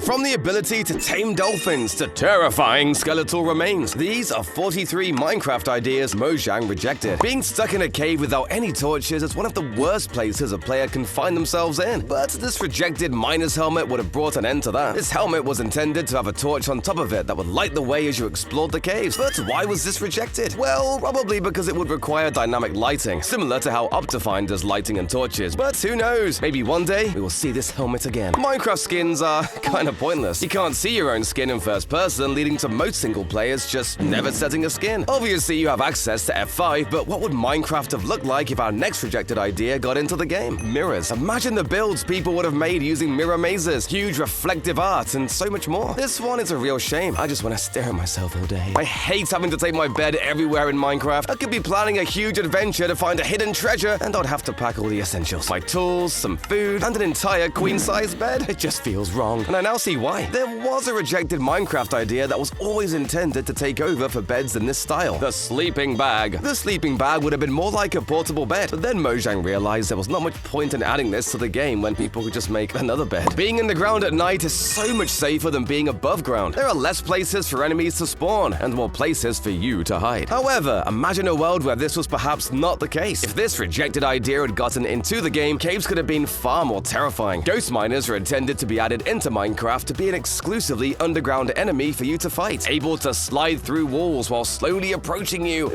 From the ability to tame dolphins to terrifying skeletal remains, these are 43 Minecraft ideas Mojang rejected. Being stuck in a cave without any torches is one of the worst places a player can find themselves in. But this rejected miner's helmet would have brought an end to that. This helmet was intended to have a torch on top of it that would light the way as you explored the caves. But why was this rejected? Well, probably because it would require dynamic lighting, similar to how Optifine does lighting and torches. But who knows? Maybe one day we will see this helmet again. Minecraft skins are kind of pointless. You can't see your own skin in first person, leading to most single players just never setting a skin. Obviously, you have access to F5, but what would Minecraft have looked like if our next rejected idea got into the game? Mirrors. Imagine the builds people would have made using mirror mazes, huge reflective art, and so much more. This one is a real shame. I just want to stare at myself all day. I hate having to take my bed everywhere in Minecraft. I could be planning a huge adventure to find a hidden treasure, and I'd have to pack all the essentials. My tools, some food, and an entire queen-size bed. It just feels wrong, and I now see why. There was a rejected Minecraft idea that was always intended to take over for beds in this style. The sleeping bag. The sleeping bag would have been more like a portable bed, but then Mojang realized there was not much point in adding this to the game when people could just make another bed. Being in the ground at night is so much safer than being above ground. There are less places for enemies to spawn, and more places for you to hide. However, imagine a world where this was perhaps not the case. If this rejected idea had gotten into the game, caves could have been far more terrifying. Ghost miners are intended to be added into Minecraft to be an exclusively underground enemy for you to fight, able to slide through walls while slowly approaching you.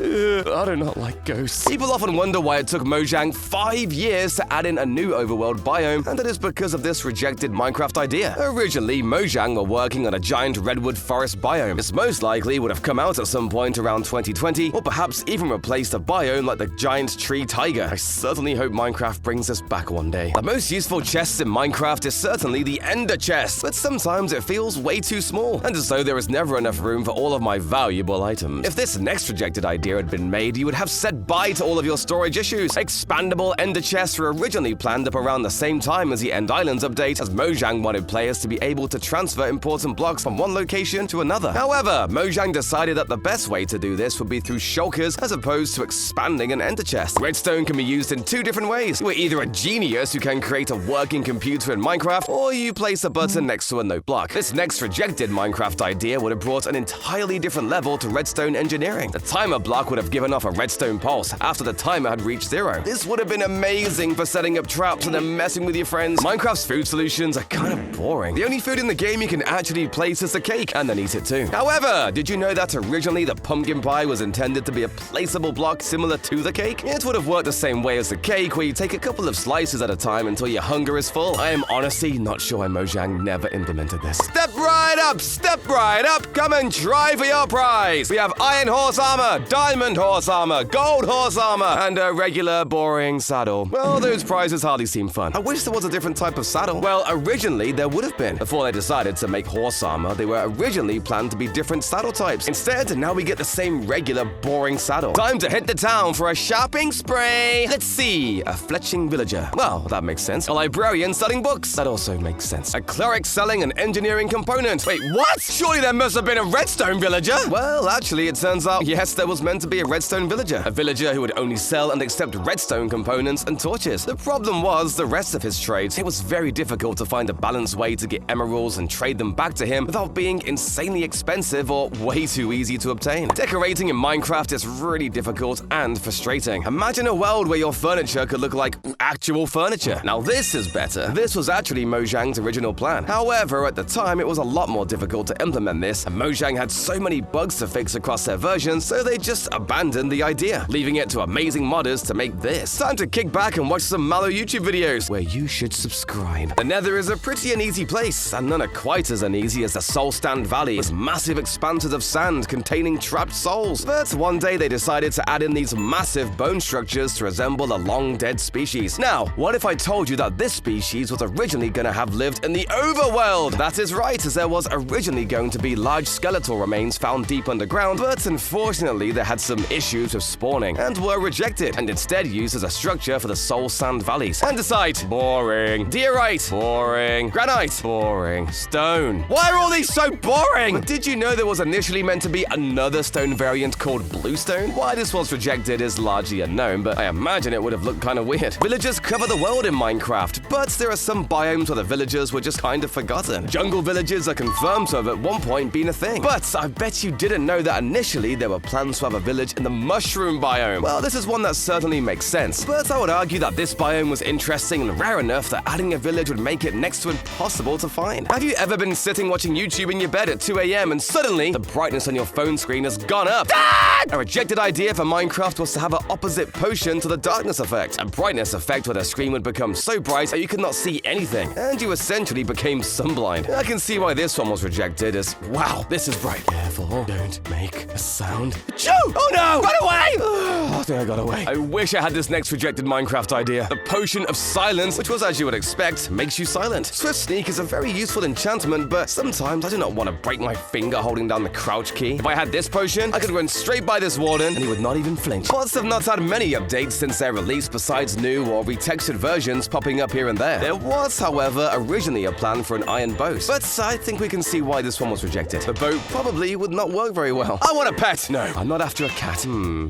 I do not like ghosts. People often wonder why it took Mojang 5 years to add in a new overworld biome, and it is because of this rejected Minecraft idea. Originally, Mojang were working on a giant redwood forest biome. This most likely would have come out at some point around 2020, or perhaps even replaced a biome like the giant tree taiga. I certainly hope Minecraft brings this back one day. The most useful chests in Minecraft is certainly the ender chest, but sometimes it feels way too small, and as though there is never enough room for all of my valuable items. If this next rejected idea had been made, you would have said bye to all of your storage issues. Expandable ender chests were originally planned up around the same time as the End Islands update, as Mojang wanted players to be able to transfer important blocks from one location to another. However, Mojang decided that the best way to do this would be through shulkers as opposed to expanding an ender chest. Redstone can be used in two different ways. You are either a genius who can create a working computer in Minecraft, or you place a button next to a note block. This next rejected Minecraft idea would have brought an entirely different level to redstone engineering. The timer block would have given off a redstone pulse after the timer had reached 0. This would have been amazing for setting up traps and then messing with your friends. Minecraft's food solutions are kind of boring. The only food in the game you can actually place is the cake, and then eat it too. However, did you know that originally the pumpkin pie was intended to be a placeable block similar to the cake? It would have worked the same way as the cake, where you take a couple of slices at a time until your hunger is full. I am honestly not sure why Mojang never implemented this. Step right up, come and try for your prize. We have iron horse armor, diamond horse armor, gold horse armor, and a regular boring saddle. Well, those prizes hardly seem fun. I wish there was a different type of saddle. Well, originally there would have been. Before they decided to make horse armor, they were originally planned to be different saddle types. Instead, now we get the same regular boring saddle. Time to hit the town for a shopping spree. Let's see, a fletching villager. Well, that makes sense. A librarian studying books. That also makes sense. A cleric selling an engineering component. Wait, what? Surely there must have been a redstone villager. Well, actually, it turns out, yes, there was meant to be a redstone villager. A villager who would only sell and accept redstone components and torches. The problem was the rest of his trades. It was very difficult to find a balanced way to get emeralds and trade them back to him without being insanely expensive or way too easy to obtain. Decorating in Minecraft is really difficult and frustrating. Imagine a world where your furniture could look like actual furniture. Now this is better. This was actually Mojang's original plan. However, at the time, it was a lot more difficult to implement this, and Mojang had so many bugs to fix across their versions, so they just abandoned the idea, leaving it to amazing modders to make this. Time to kick back and watch some Mallow YouTube videos, where you should subscribe. The Nether is a pretty uneasy place, and none are quite as uneasy as the Soul Stand Valley, with massive expanses of sand containing trapped souls. But one day they decided to add in these massive bone structures to resemble a long-dead species. Now, what if I told you that this species was originally going to have lived in the overworld? That is right, as there was originally going to be large skeletal remains found deep underground, but unfortunately they had some issues with spawning and were rejected, and instead used as a structure for the Soul Sand Valleys. Andesite, boring. Diorite, boring. Granite, boring. Stone. Why are all these so boring? But did you know there was initially meant to be another stone variant called bluestone? Why this was rejected is largely unknown, but I imagine it would have looked kind of weird. Villagers cover the world in Minecraft, but there are some biomes where the villagers were just kind of forgotten. button. Jungle villages are confirmed to have at one point been a thing. But I bet you didn't know that initially there were plans to have a village in the mushroom biome. Well, this is one that certainly makes sense, but I would argue that this biome was interesting and rare enough that adding a village would make it next to impossible to find. Have you ever been sitting watching YouTube in your bed at 2 a.m. and suddenly the brightness on your phone screen has gone up? Dad! A rejected idea for Minecraft was to have an opposite potion to the darkness effect. A brightness effect where the screen would become so bright that you could not see anything, and you essentially became sunblind. I can see why this one was rejected as, wow, this is bright. Careful, don't make a sound. Achoo! Oh no! Run away! I think I got away. I wish I had this next rejected Minecraft idea. The potion of silence, which was as you would expect, makes you silent. Swift Sneak is a very useful enchantment, but sometimes I do not want to break my finger holding down the crouch key. If I had this potion, I could run straight by this warden and he would not even flinch. Mods have not had many updates since their release besides new or retextured versions popping up here and there. There was, however, originally a plan for an iron boat, but I think we can see why this one was rejected. The boat probably would not work very well. I want a pet! No, I'm not after a cat.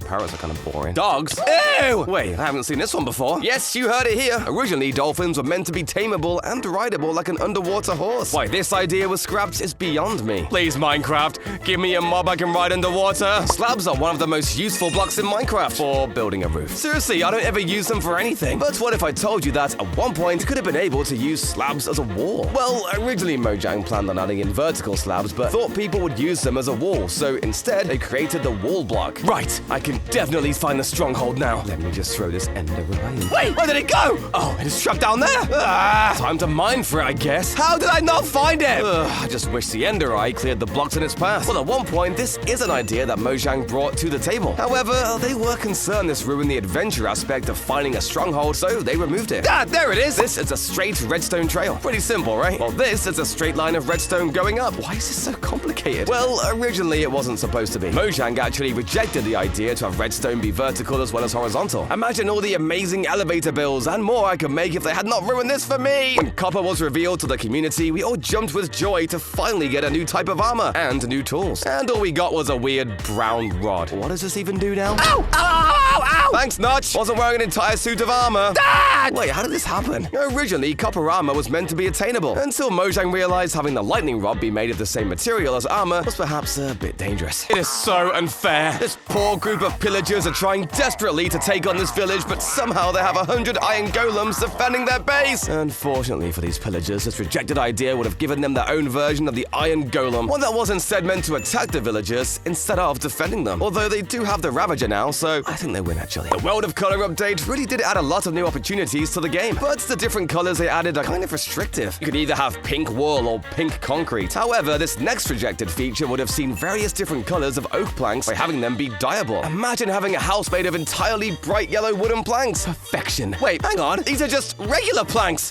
Parrots are kind of boring. Dogs? Ew! Wait, I haven't seen this one before. Yes, you heard it here. Originally, dolphins were meant to be tameable and rideable like an underwater horse. Why this idea was scrapped is beyond me. Please, Minecraft, give me a mob I can ride underwater. Slabs are one of the most useful blocks in Minecraft for building a roof. Seriously, I don't ever use them for anything. But what if I told you that at one point you could have been able to use slabs as a wall? Well, originally Mojang planned on adding in vertical slabs, but thought people would use them as a wall, so instead they created the wall block. Right, I can definitely find the stronghold now. Let me just throw this ender away. Wait, where did it go? Oh, it is trapped down there. Time to mine for it, I guess. How did I not find it? I just wish the ender eye cleared the blocks in its path. Well, at one point, this is an idea that Mojang brought to the table. However, they were concerned this ruined the adventure aspect of finding a stronghold, so they removed it. There it is. This is a straight redstone trail. Pretty simple, right? Well, this is a straight line of redstone going up. Why is this so complicated? Well, originally it wasn't supposed to be. Mojang actually rejected the idea to have redstone be vertical as well as horizontal. Imagine all the amazing elevator builds and more I could make if they had not ruined this for me. When copper was revealed to the community, we all jumped with joy to finally get a new type of armor and new tools. And all we got was a weird brown rod. What does this even do now? Ow! Ow! Ow! Ow! Ow! Thanks, Notch. Wasn't wearing an entire suit of armor. Dad! Wait, how did this happen? Originally, copper armor was meant to be attainable until Mojang realized having the lightning rod be made of the same material as armor was perhaps a bit dangerous. It is so unfair. This poor group of pillagers are trying desperately to take on this village, but somehow they have 100 iron golems defending their base. Unfortunately for these pillagers, this rejected idea would have given them their own version of the iron golem, one that was instead meant to attack the villagers instead of defending them. Although they do have the Ravager now, so I think they win actually. The World of Color update really did add a lot of new opportunities to the game, but the different colors they added are kind of restrictive. You could either have pink wool or pink concrete. However, this next rejected feature would have seen various different colors of oak planks by having them be dyeable. Imagine having a house made of entirely bright yellow wooden planks. Perfection. Wait, hang on. These are just regular planks.